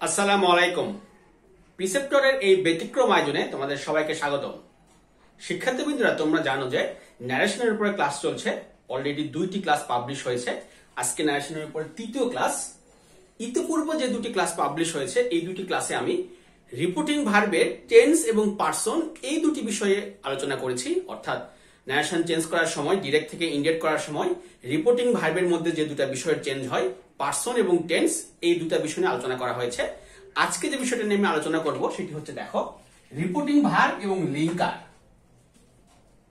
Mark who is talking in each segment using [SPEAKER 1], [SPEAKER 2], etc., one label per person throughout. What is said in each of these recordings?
[SPEAKER 1] আসসালামু আলাইকুম। প্রিসেপ্টরের এই ব্যতিক্রম আয়োজনে তোমাদের সবাইকে স্বাগতম। শিক্ষার্থীবৃন্দরা, তোমরা জানো যে ন্যারেশনের উপরে ক্লাস চলছে। অলরেডি 2টি ক্লাস পাবলিশ হয়েছে। আজকে ন্যারেশনের উপরে 3য় ক্লাস। ইতিপূর্বে যে 2টি ক্লাস পাবলিশ হয়েছে, এই 2টি ক্লাসে আমি রিপোর্টিং ভার্বের টেন্স এবং পারসন এই 2টি বিষয়ে আলোচনা করেছি। অর্থাৎ ন্যারেশন চেঞ্জ করার সময়, ডিরেক্ট থেকে ইনডাইরেক্ট করার সময় রিপোর্টিং ভার্বের মধ্যে যে 2টা বিষয়ের চেঞ্জ হয়, পারসন এবং টেন্স, এই 2টা বিষয় নিয়ে আলোচনা করা হয়েছে। আজকে যে বিষয়টা নিয়ে আমি আলোচনা করব সেটি হচ্ছে, দেখো, রিপোর্টিং ভার্ব এবং লিঙ্কার।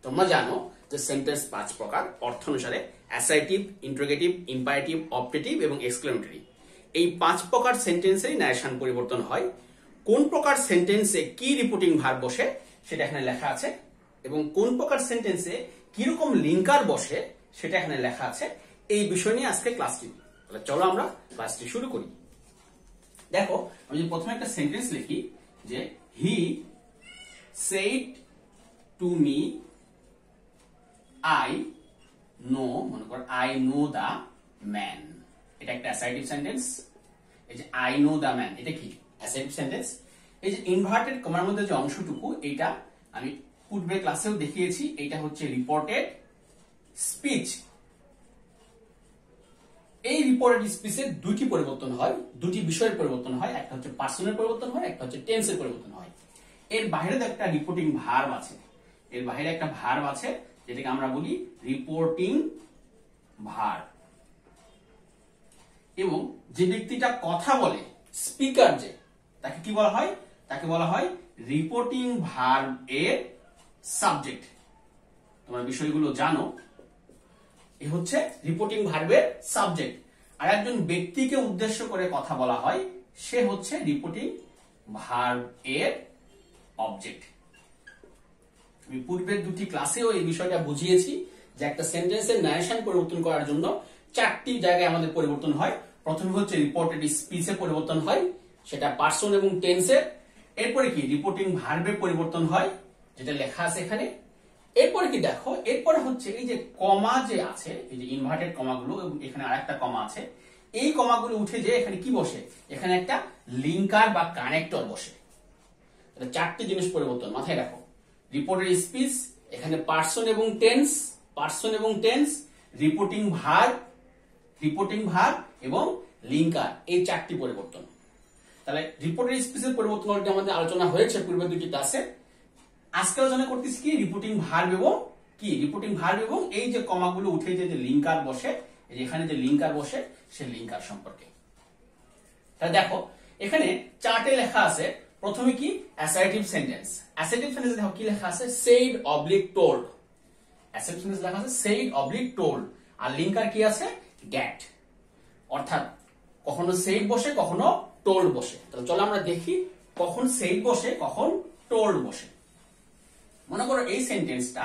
[SPEAKER 1] তোমরা জানো যে সেন্টেন্স 5 প্রকার অর্থ অনুসারে: অ্যাসার্টিভ, ইন্টারোগেটিভ, ইম্পারেটিভ, অবজেক্টিভ এবং এক্সক্লেমেটরি। এই 5 প্রকার সেন্টেন্সেরই ন্যারেশন পরিবর্তন হয়। কোন প্রকার সেন্টেন্সে কি রিপোর্টিং ভার্ব বসে সেটা এখানে লেখা আছে, এবং কোন প্রকার সেন্টেন্সে কিরকম লিঙ্কার বসে সেটা এখানে লেখা আছে। এই বিষয় নিয়ে আজকে ক্লাসটি। তাহলে চলো আমরা ক্লাসটি শুরু করি। দেখো, আমি যদি প্রথমে একটা সেন্টেন্স লিখি যে he said to me I know, মনে কর আই নো দা ম্যান, এটা একটা অ্যাসার্টিভ সেন্টেন্স। এই যে আই নো দা ম্যান, এটা কি অ্যাসার্টিভ সেন্টেন্স। এই যে ইনভার্টেড কমার মধ্যে যে অংশটুকু, এইটা আমি পূর্বের ক্লাসেও দেখিয়েছি, এইটা হচ্ছে রিপোর্টেড স্পিচ। এই রিপোর্টেড স্পিচের 2টি পরিবর্তন হয়, 2টি বিষয়ের পরিবর্তন হয়। একটা হচ্ছে পারসনের পরিবর্তন হয়, একটা হচ্ছে টেন্সের পরিবর্তন হয়। এর বাইরে একটা রিপোর্টিং ভার্ব আছে, এর বাইরে একটা ভার্ব আছে যেটাকে আমরা বলি রিপোর্টিং ভার্ব। এবং যে ব্যক্তিটা কথা বলে, স্পিকার, যে তাকে কি বলা হয়? তাকে বলা হয় রিপোর্টিং ভার্ব এর সাবজেক্ট। তোমরা বিষয়গুলো জানো। এ হচ্ছে রিপোর্টিং ভার্বের সাবজেক্ট। আর একজন ব্যক্তিকে উদ্দেশ্য করে কথা বলা হয়, সে হচ্ছে রিপোর্টিং ভার্ব এর অবজেক্ট। আমি পূর্বের 2টি ক্লাসেও এই বিষয়টা বুঝিয়েছি যে একটা সেন্টেন্সের ন্যারেশন পরিবর্তন করার জন্য 4টি জায়গায় আমাদের পরিবর্তন হয়। প্রথমে হচ্ছে রিপোর্টেড স্পিচে পরিবর্তন হয়, সেটা পারসন এবং টেন্সের। এরপরে কি রিপোর্টিং ভার্বে পরিবর্তন হয়, যেটা লেখা আছে এখানে। এরপরে কি দেখো, এরপরে হচ্ছে এই যে কমা যে আছে, এই যে ইনভার্টেড কমাগুলো, এবং এখানে আরেকটা কমা আছে, এই কমাগুলো উঠে যে এখানে কি বসে? এখানে একটা লিঙ্কার বা কানেক্টর বসে। 4টি জিনিস পরিবর্তন মাথায় রাখো। রিপোর্টেড স্পিচ, এখানে পারসন এবং টেন্স, পারসন এবং টেন্স, রিপোর্টিং ভার্ব এবং লিঙ্কার, এই 4টি পরিবর্তন। তাহলে রিপোর্টেড স্পিচের পরিবর্তন অলরেডি আমাদের আলোচনা হয়েছে পূর্বের 2টি ক্লাসে। আজকে আলোচনা করতেছি কি রিপোর্টিং ভার্ব এবং কি রিপোর্টিং ভার্ব এবং এই যে কমাগুলো উঠে যে লিঙ্কার বসে, এখানে যে লিঙ্কার বসে, সেই লিঙ্কার সম্পর্কে। তাহলে দেখো, এখানে চার্টে লেখা আছে প্রথমে কি অ্যাসার্টিভ সেন্টেন্স। অ্যাসার্টিভ সেন্টেন্সে দেখো কি লেখা আছে, said oblique told. Assertive sentence লেখা আছে সেইড অবলিক টোল্ড, আর লিঙ্কার কি আছে? গেট। অর্থাৎ কখনো সেইড বসে, কখনো টোল্ড বসে। তাহলে চলো আমরা দেখি কখন সেইড বসে, কখন টোল্ড বসে। মনে করো এই সেন্টেন্সটা,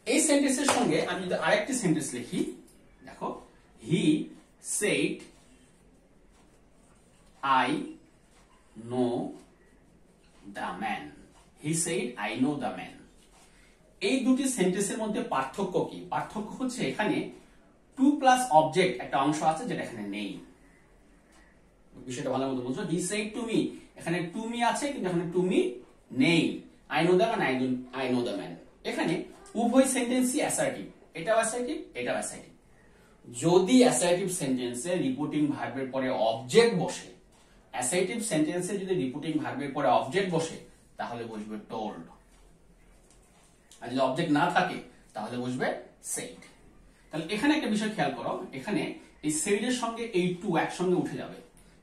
[SPEAKER 1] এই সেন্টেন্সের সঙ্গে আমি যদি আরেকটি সেন্টেন্স লিখি, দেখো, he said I know the man. He said I know the man. এই 2টি সেন্টেন্সের মধ্যে পার্থক্য কি? পার্থক্য হচ্ছে এখানে টু প্লাস অবজেক্ট একটা অংশ আছে যেটা এখানে নেই। বিষয়টা ভালো মতো বুঝো। হি সেড টু মি, এখানে টু মি আছে কিন্তু এখানে টু মি নেই। I know the man, I know the man. এখানে উভয় সেন্টেন্সই অ্যাসার্টিভ, এটাও অ্যাসার্টিভ, এটাও অ্যাসার্টিভ। যদি অ্যাসার্টিভ সেন্টেন্সে রিপোর্টিং ভার্বের পরে অবজেক্ট বসে, অ্যাসার্টিভ সেন্টেন্সে যদি রিপোর্টিং ভার্বের পরে অবজেক্ট বসে, তাহলে বসবে টোল্ড। আর যদি অবজেক্ট না থাকে তাহলে বসবে সেইড। তাহলে এখানে একটা বিষয় খেয়াল করো, এখানে এই সেইডের সঙ্গে এই টু একসঙ্গে উঠে যাবে।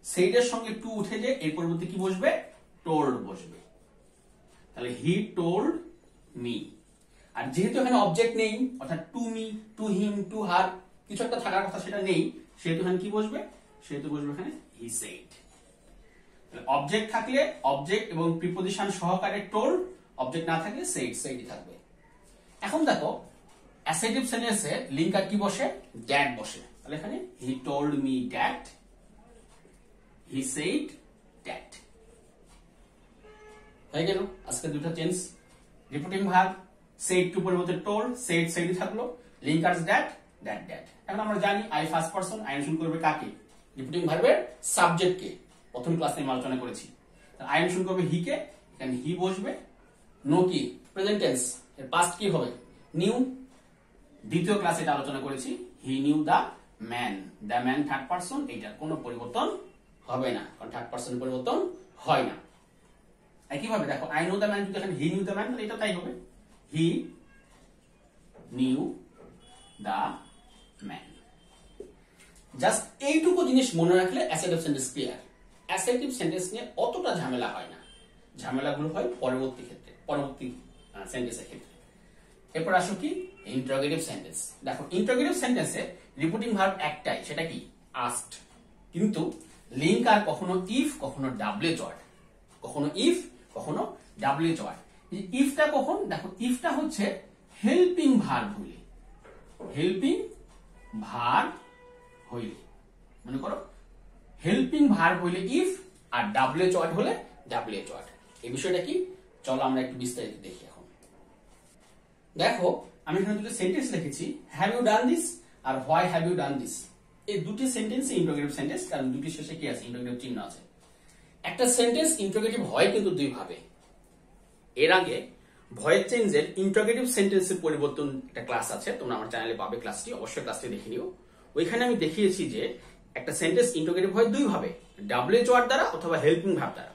[SPEAKER 1] সেইডের সঙ্গে টু উঠে যে এর পরিবর্তে কি বসবে? টোল্ড বসবে। তাহলে হি টোল্ড মি। আর যেহেতু এখানে অবজেক্ট নেই, অর্থাৎ to me, to him, to her, কিছু একটা থাকার কথা সেটা নেই, সেহেতু এখানে কি বসবে? সেহেতু বসবে এখানে হি সেড। অবজেক্ট থাকলে অবজেক্ট এবং প্রিপোজিশন সহকারে টোল্ড, অবজেক্ট না থাকলে সেইড, সেইডই থাকবে। এখন দেখো, অ্যাসার্টিভ সেন্টেন্সে লিঙ্কার কি বসে? দ্যাট বসে। তাহলে এখানে he told me that, he said that. হয়ে গেল আজকে 2টা change. Reporting verb said to পরিবর্তে told, said said থাকলো, linkers that that. এখন আমরা জানি I first person, I mention করবে কাকে? রিপিটিং ভার্বের সাবজেক্ট কে। প্রথম ক্লাসে আমি আলোচনা করেছি। I মেনশন করবে হি কে, এখানে হি বসবে। নো কি? প্রেজেন্ট টেন্স, এর পাস্ট কি হবে? নিউ। দ্বিতীয় ক্লাসে এটা আলোচনা করেছি, he knew the man, the man third person, এইটার কোনো পরিবর্তন হবে না, কারণ থার্ড পারসন পরিবর্তন হয় না। একইভাবে দেখো আই নো দ্য ম্যান, যদি এখানে হি নিউ দ্য ম্যান, তাহলে এটা তাই হবে, he knew the man. Just এইটুকু জিনিস মনে রাখলে assertive sentence clear. Assertive sentence নিয়ে অতটা ঝামেলা হয় না, ঝামেলাগুলো হয় পরবর্তী ক্ষেত্রে, পরবর্তী সেন্টেন্সের ক্ষেত্রে। এরপর আসো কি ইন্টারোগেটিভ সেন্টেন্স। দেখো ইন্টারোগেটিভ সেন্টেন্সে রিপিটিং ভার্ব একটাই, সেটা কি? আস্কড। কিন্তু লিঙ্ক আর কখনো ইফ, কখনো ডাব্লিউএইচ ওয়ার্ড, কখনো ইফ, কখনো ডাব্লিউএইচ ওয়ার্ড। ইফটা কখন? দেখো ইফটা হচ্ছে হেল্পিং ভার্ব হইলে, হেল্পিং ভার্ব হইলে, মনে করো হেল্পিং ভার্ব হইলে ইফ, আর ডাব্লিউএইচ ওয়ার্ড হলে ডাব্লিউএইচ ওয়ার্ড। এই বিষয়টা কি? চলো আমরা একটু বিস্তারিত দেখি। এখন দেখো আমি এখানে দুটো সেন্টেন্স লিখেছি, হ্যাভ ইউ ডান দিস আর why have you done this. এই দুটি সেন্টেন্স ইন্টারোগেটিভ সেন্টেন্স, কারণ দুটি শেষে কি আছে? ইন্টারোগেটিভ চিহ্ন আছে। একটা সেন্টেন্স ইন্টারোগেটিভ হয় কিন্তু দুই ভাবে। এর আগে ভয়েস চেঞ্জের ইন্টারোগেটিভ সেন্টেন্সের পরিবর্তন একটা ক্লাস আছে, তোমরা আমার চ্যানেলে পাবে ক্লাসটি, অবশ্যই ক্লাসটি দেখে নিও। ওইখানে আমি দেখিয়েছি যে একটা সেন্টেন্স ইন্টারোগেটিভ হয় দুই ভাবে, ডাব্লিউএইচ ওয়ার্ড দ্বারা অথবা হেল্পিং ভার্ব দ্বারা।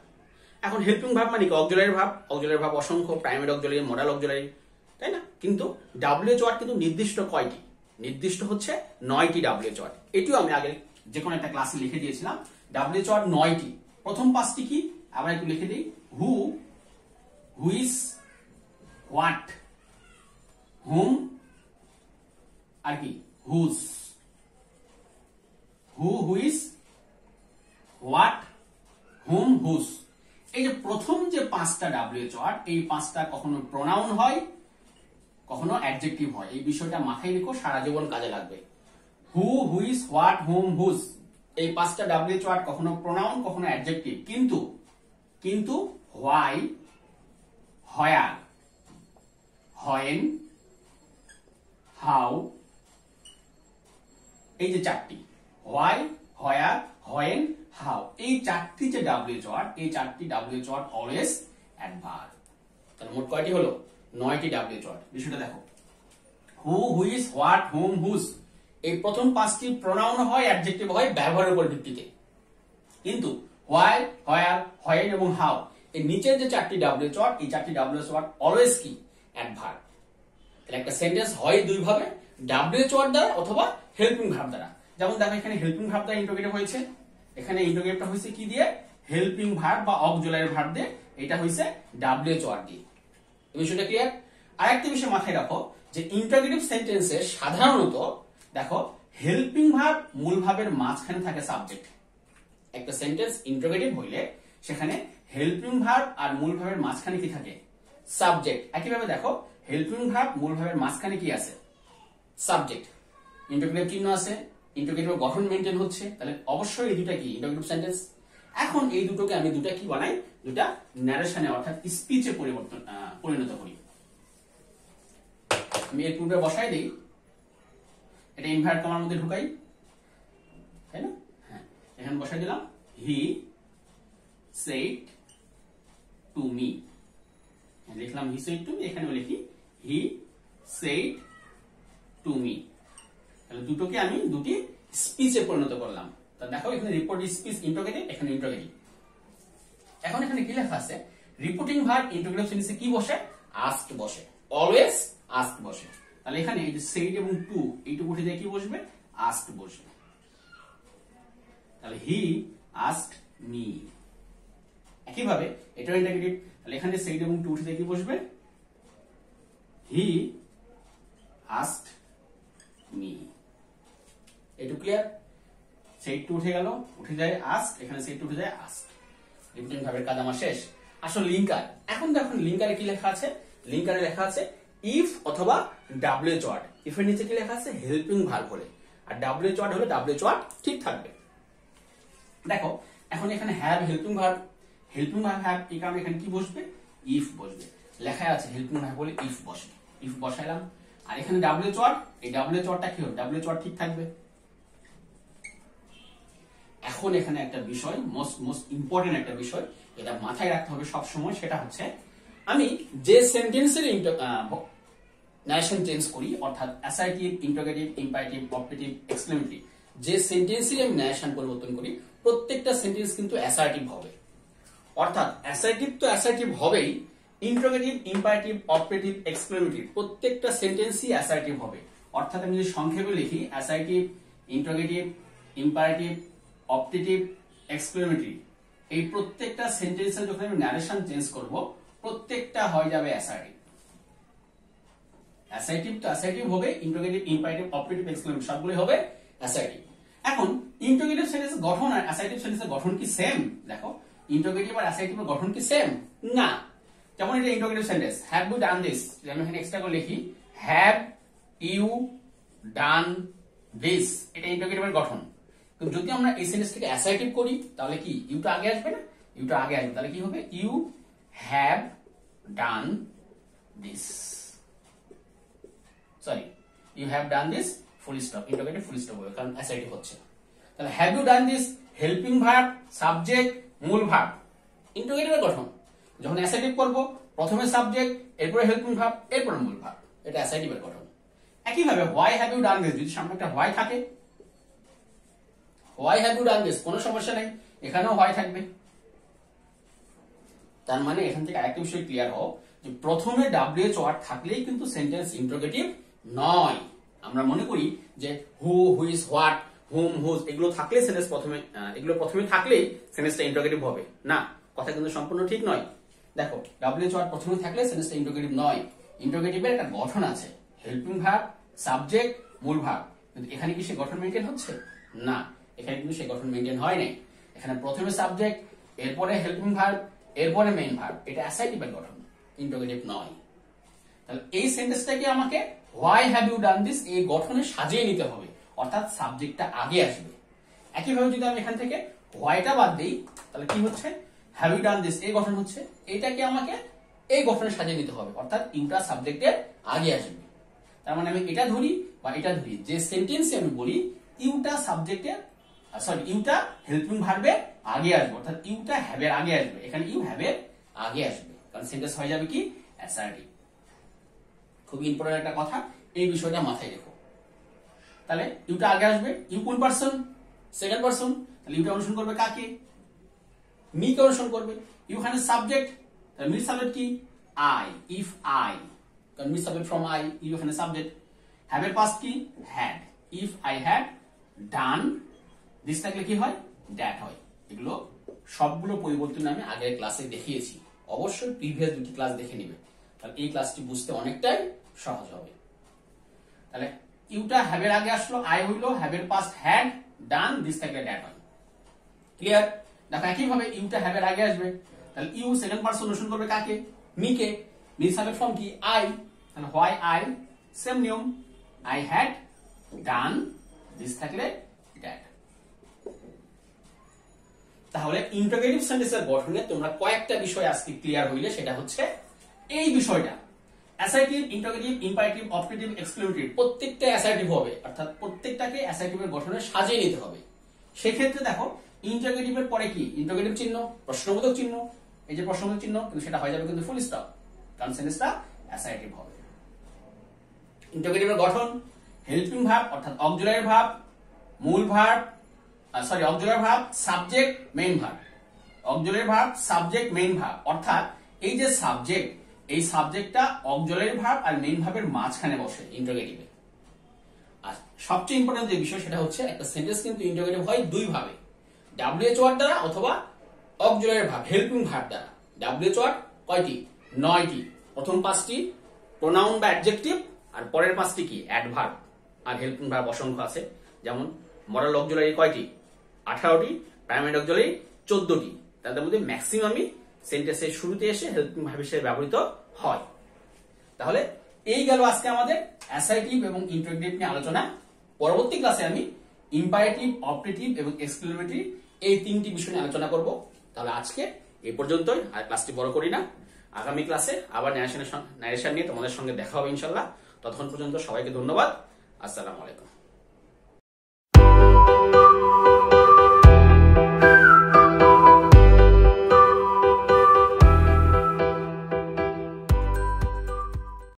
[SPEAKER 1] এখন হেল্পিং ভার্ব মানে কি? অক্সিলারি ভার্ব, অক্সিলারি ভার্ব অসংখ্য, প্রাইমারি অক্সিলারি, মডাল অক্সিলারি, তাই না? কিন্তু ডাব্লিউএইচ ওয়ার্ড কিন্তু নির্দিষ্ট কয়টি? নির্দিষ্ট হচ্ছে 9টি ডাব্লিউএইচ ওয়ার্ড। এটিও আমি আগে যে কোনো একটা ক্লাসে লিখে দিয়েছিলাম, ডাব্লিউএইচ ওয়ার্ড 9টি। প্রথম 5টি কি? আবার একটু লিখে দিই, হু, হুইচ, হোয়াট, হুম, আর কি? Whose. Who, which, what, whom, whose. এই যে প্রথম যে 5টা ডাব্লিউএইচ ওয়ার্ড, এই 5টা কখনো প্রোনাউন হয়, কখনো অ্যাডজেক্টিভ হয়। এই বিষয়টা মাথায় রেখো, সারা জীবন কাজে লাগবে। হু, হুইচ, হোয়াট, হুম, হুজ, এই 5টা ডাব্লিউএইচ ওয়ার্ড কখনো প্রোনাউন, কখনো অ্যাডজেক্টিভ। কিন্তু হোয়াই, হোয়ার, হোয়েন, হাউ, এই যে 4টি, হোয়াই, হোয়ার, হোয়েন, হাউ, এই 4টি যে ডাব্লিউএইচ ওয়ার্ড, এই 4টি ডাব্লিউএইচ ওয়ার্ড অলওয়েজ অ্যাডভার্ব। তাহলে মোট কয়টি হলো? 9টি ডাব্লিউএইচ ওয়ার্ড। বিষয়টা দেখো, হু, হুইচ, হোয়াট, হুম, হুজ, এই প্রথম 5টি প্রোনাউন হয়, অ্যাডজেক্টিভ হয় ব্যবহারের উপর ভিত্তিতে। কিন্তু হোয়াই, হোয়ার, হোয়েন এবং হাউ, এই নিচের যে 4টি ডাব্লিউএইচ ওয়ার্ড, এই 4টি ডাব্লিউএইচ ওয়ার্ড অলওয়েজ কি? অ্যাডভার্ব। তাহলে একটা সেন্টেন্স হয় দুই ভাবে, ডাব্লিউএইচ ওয়ার্ড দ্বারা অথবা হেল্পিং ভার্ব দ্বারা। যেমন দেখো এখানে হেল্পিং ভার্ব দ্বারা ইন্টারোগেটিভ হয়েছে, এখানে ইন্টারোগেটিভটা হয়েছে কি দিয়ে? হেল্পিং ভার্ব বা অক্সিলারি ভার্ব দিয়ে, এটা হয়েছে ডাব্লিউএইচ ওয়ার্ড দিয়ে। এই বিষয়টা ক্লিয়ার? আরেকটা বিষয় মাথায় রাখো যে ইন্টারোগেটিভ সেন্টেন্সে সাধারণত দেখো হেল্পিং ভার্ব মূল ভাবের মাঝখানে থাকে সাবজেক্ট। একটা সেন্টেন্স ইন্টারোগেটিভ হইলে সেখানে হেল্পিং ভার্ব আর মূল ভাবের মাঝখানে কি থাকে? সাবজেক্ট। একইভাবে দেখো হেল্পিং ভার্ব মূল ভাবের মাঝখানে কি আছে? সাবজেক্ট। ইন্টারোগেটিভ চিহ্ন আছে, ইন্টারোগেটিভ গঠন মেইনটেইন হচ্ছে, তাহলে অবশ্যই এই দুটো কি? Interrogative sentence. এখন এই দুটোকে আমি দুটো কি বানাই? দুটা ন্যারেশনে অর্থাৎ স্পিচে পরিণত করি। আমি এর পূর্বে বসাই দেই, এটা ইনভার্ট কমার মধ্যে ঢুকাই, তাই না? হ্যাঁ, এখানে বসাই দিলাম, হি সেড টু মি। লিখলাম হি সেড টু মি, এখানেও লিখি হি সেড টু মি। তাহলে দুটোকে আমি দুটি স্পিচে পরিণত করলাম। তা দেখো এখানে রিপোর্ট স্পিচ ইন্টারোগেটিভ, এখানে ইন্টারোগেটিভ। এখন এখানে কি লেখা আছে? রিপোর্টিং ভার্ব ইন্টারোগেটিভ সেন্টেন্সে কি বসে? আস্কড বসে, অলওয়েজ আস্কড বসে। তাহলে এখানে এই যে সেড এবং টু, এইটুকু উঠে দিয়ে কি বসবে? আস্কড বসবে। তাহলে হি আস্কড মি। একইভাবে এটাও ইন্টারোগেটিভ, তাহলে এখানে সেড এবং টু উঠে দিয়ে কি বসবে? He asked me. এটু ক্লিয়ার? সেড টু উঠে গেল, উঠে যায় আস্ক, এখানে সেড টু উঠে যায় আস্ক। রিপিটিং ভার্বের কাজ আমার শেষ। আসলে লিঙ্কার। এখন দেখুন লিঙ্কারে কি লেখা আছে? লিঙ্কারে লেখা আছে ইফ অথবা ডাব্লিউএইচ ওয়ার্ড। ইফ এর নিচে কি লেখা আছে? হেল্পিং ভার্ব হলে, আর ডাব্লিউএইচ ওয়ার্ড হলে ডাব্লিউএইচ ওয়ার্ড ঠিক থাকবে। দেখো এখন এখানে have helping verb, helping verb have, এই কারণে এখানে কি বসবে? ইফ বসবে। লেখা আছে হেল্পিং ভার্ব বলে ইফ বসে। ইফ বসাইলাম, আর এখানে ডাব্লিউ ওয়ার্ড, এই ডাব্লিউ ওয়ার্ডটা কি হবে, ডাব্লিউ ওয়ার্ড ঠিক থাকবে। এখন এখানে একটা বিষয়, মোস্ট ইম্পর্টেন্ট একটা বিষয়, এটা মাথায় রাখতে হবে সব সময়, সেটা হচ্ছে আমি যে সেন্টেন্সের ন্যারেশন চেঞ্জ করি, অর্থাৎ assertive, interrogative, imperative, operative, exclamatory, যে সেন্টেন্সের আমি ন্যারেশন পরিবর্তন করি, প্রত্যেকটা সেন্টেন্স কিন্তু অ্যাসার্টিভ হবে। অর্থাৎ অ্যাসার্টিভ তো অ্যাসার্টিভ হবেই, ইন্টারোগেটিভ, ইম্পারেটিভ, অপারেটিভ, এক্সক্লেমেটরি প্রত্যেকটা সেন্টেন্সই অ্যাসার্টিভ হবে। অর্থাৎ আমি যদি সংক্ষেপে লিখি, assertive, interrogative, imperative, operative, exclamatory, এই প্রত্যেকটা সেন্টেন্সে যখন আমি ন্যারেশন চেঞ্জ করব, প্রত্যেকটা হয়ে যাবে অ্যাসার্টিভ। অ্যাসার্টিভ তো অ্যাসার্টিভ হবে, ইন্টারোগেটিভ, ইম্পারেটিভ, অপারেটিভ, এক্সক্লেমেটরি সবগুলো হবে অ্যাসার্টিভ। এখন ইন্টারোগেটিভ সেন্টেন্সের গঠন আর অ্যাসার্টিভ সেন্টেন্সের গঠন কি সেম? দেখো, ইন্টারোগেটিভ আর অ্যাসার্টিভের গঠন কি সেম? না। যেমন এটা interrogative sentence, have you done this, আমি এখানে এক্সট্রা করে লিখি হ্যাভ ইউ ডান দিস, এটা ইন্টারোগেটিভের গঠন। কিন্তু যদি আমরা এই সেন্টেন্সটাকে অ্যাসার্টিভ করি, তাহলে কি ইউটা আগে আসবে না? ইউটা আগে আসবে, তাহলে কি হবে, you have done this, sorry, you have done this full stop, interrogative full stop হবে, কারণ অ্যাসার্টিভ হচ্ছে। তাহলে have you done this, helping verb, subject, মূল ভার্ব, ইন্টারোগেটিভের গঠন। যখন অ্যাসার্টিভ করব, প্রথমে সাবজেক্ট, এরপরে হেল্পিং ভার্ব, এরপরে মূল ভার্ব, এটা অ্যাসার্টিভের গঠন। একইভাবে why have you done this, যদি সামনে একটা হোয়াই থাকে, why have you done this, কোনো সমস্যা নেই, এখানেও হোয়াই থাকবে। তার মানে এখান থেকে আরেকটা বিষয় ক্লিয়ার হও, যে প্রথমে ডাব্লিউএইচ ওয়ার্ড থাকলেই কিন্তু সেন্টেন্স ইন্টারোগেটিভ নয়। আমরা মনে করি যে হু, হুইজ, হোয়াট, হুম, হুজ এগুলো থাকলে সেন্টেন্স প্রথমে, এগুলো প্রথমে থাকলেই সেন্টেন্সটা ইন্টারোগেটিভ হবে না, কথা কিন্তু সম্পূর্ণ ঠিক নয়। দেখো, ডাব্লিউএইচ ওয়ার্ড প্রথমে থাকলে সেন্টেন্সটা ইন্টারোগেটিভ নয়। ইন্টারোগেটিভের একটা গঠন আছে, হেল্পিং ভার্ব, সাবজেক্ট, মূল ভার্ব, কিন্তু এখানে কি সে গঠন মেইনটেইন হচ্ছে? না, এখানে কিন্তু সে গঠন মেইনটেইন হয় নাই। এখানে প্রথমে সাবজেক্ট, এরপরে হেল্পিং ভার্ব, এরপরে মেইন ভার্ব, এটা অ্যাসার্টিভের গঠন, ইন্টারোগেটিভ নয়। তাহলে এই সেন্টেন্সটাকে আমাকে why have you done this এই গঠনে সাজিয়ে নিতে হবে, অর্থাৎ সাবজেক্টটা আগে আসবে। একইভাবে যদি আমি এখান থেকে হোয়াইটা বাদ দিই, তাহলে কি হচ্ছে, হ্যাভ ইউ ডান দিস এই গঠন হচ্ছে, এটাকে আমাকে এই গঠনে সাজিয়ে নিতে হবে, অর্থাৎ ইউটা সাবজেক্টের আগে আসবে। তার মানে আমি এটা ধরি বা এটা ধরি, যে সেন্টেন্সে আমি বলি ইউটা সাবজেক্টের, সরি, ইউটা হেল্পিং ভার্বের আগে আসবে, অর্থাৎ ইউটা হ্যাভের আগে আসবে, এখানে ইউ হ্যাভের আগে আসবে, কারণ সেন্টেন্স হয়ে যাবে কি, অ্যাসার্টিভ। খুব ইম্পর্টেন্ট একটা কথা, এই বিষয়টা মাথায় রেখো। তাহলে ইউটা আগে আসবে, ইউ কোন পারসন, সেকেন্ড পারসন, তাহলে ইউটা অনুসরণ করবে কাকে, মি কে অনুসরণ করবে। ইউ এখানে সাবজেক্ট, তাহলে মি সাবজেক্ট কি, আই, ইফ আই, কারণ me subject from I, you এখানে সাবজেক্ট। হ্যাভ এর পাস্ট কি, had, if I had done this থাকলে কি হয়, দ্যাট হয়। এগুলো সবগুলো পরিবর্তন আমি আগের ক্লাসে দেখিয়েছি, অবশ্যই প্রিভিয়াস দুটি ক্লাস দেখে নিবে, তাহলে এই ক্লাসটি বুঝতে অনেকটাই সহজ হবে। তাহলে ইউটা হ্যাভের আগে আসলো, আই হইলো, হ্যাভের পাস্ট হ্যাড, ডান দিস থাকলে দ্যাট হয়। ক্লিয়ার? দেখো, একইভাবে ইউটা হ্যাভের আগে আসবে, তাহলে ইউ সেকেন্ড পারসন অনুসরণ করবে কাকে, me K, me subject from কি, আই, তাহলে হোয়াই আই, সেম নিয়ম, আই হ্যাড ডান দিস থাকলে দ্যাট। তাহলে ইন্টারোগেটিভ সেন্টেন্সের গঠনে তোমরা কয়েকটা বিষয় আজকে ক্লিয়ার হইলে, সেটা হচ্ছে এই বিষয়টা, assertive, interrogative, imperative, operative, exclamatory প্রত্যেকটা অ্যাসার্টিভ হবে, অর্থাৎ প্রত্যেকটাকে অ্যাসার্টিভের গঠনে সাজিয়ে নিতে হবে। সেক্ষেত্রে দেখো, ইন্টারোগেটিভের পরে কি, ইন্টারোগেটিভ চিহ্ন, প্রশ্নবোধক চিহ্ন, এই যে প্রশ্নবোধক চিহ্ন, কিন্তু সেটা হয়ে যাবে কিন্তু ফুল স্টপ, কারণ সেন্টেন্সটা অ্যাসার্টিভ হবে। ইন্টারোগেটিভের গঠন, হেল্পিং ভার্ব অর্থাৎ অক্সিলারি ভার্ব, মূল verb, sorry, auxiliary verb, subject, main verb, auxiliary verb, subject, main verb, অর্থাৎ এই যে সাবজেক্ট, এই সাবজেক্টটা অক্সিলারি ভার্ব আর মেইন ভার্বের মাঝখানে বসে ইন্টারোগেটিভে। আর সবচেয়ে ইম্পর্টেন্ট যে বিষয়, সেটা হচ্ছে একটা সেন্টেন্স কিন্তু ইন্টারোগেটিভ হয় দুই ভাবে, ডাব্লিউএইচ ওয়ার্ড দ্বারা অথবা অক্সিলারি ভার্ব, হেল্পিং ভার্ব দ্বারা। ডাব্লিউএইচ ওয়ার্ড কয়টি, 9টি, প্রথম 5টি প্রোনাউন বা অ্যাডজেক্টিভ, আর পরের 5টি কি, অ্যাডভার্ব, আর হেল্পিং ভার্ব অসংখ্য আছে, যেমন মডাল অক্সিলারি কয়টি, 18টি, প্রাইমারি অক্সিলারি 14টি, তাদের মধ্যে ম্যাক্সিমামই সেন্টেন্সের শুরুতে এসে হেল্পিং ভার্ব হিসেবে ব্যবহৃত হয়। তাহলে এই গেল আজকে আমাদের অ্যাসার্টিভ এবং ইন্টারোগেটিভ নিয়ে আলোচনা। পরবর্তী ক্লাসে আমি ইম্পারেটিভ, অপারেটিভ এবং এক্সক্লেমেটরি এই 3টি বিষয় নিয়ে আলোচনা করব। তাহলে আজকে এই পর্যন্তই, আর ক্লাসটি বড় করি না। আগামী ক্লাসে আবার ন্যারেশন নিয়ে তোমাদের সঙ্গে দেখা হবে ইনশাল্লাহ। ততক্ষণ পর্যন্ত সবাইকে ধন্যবাদ। আসসালামু আলাইকুম।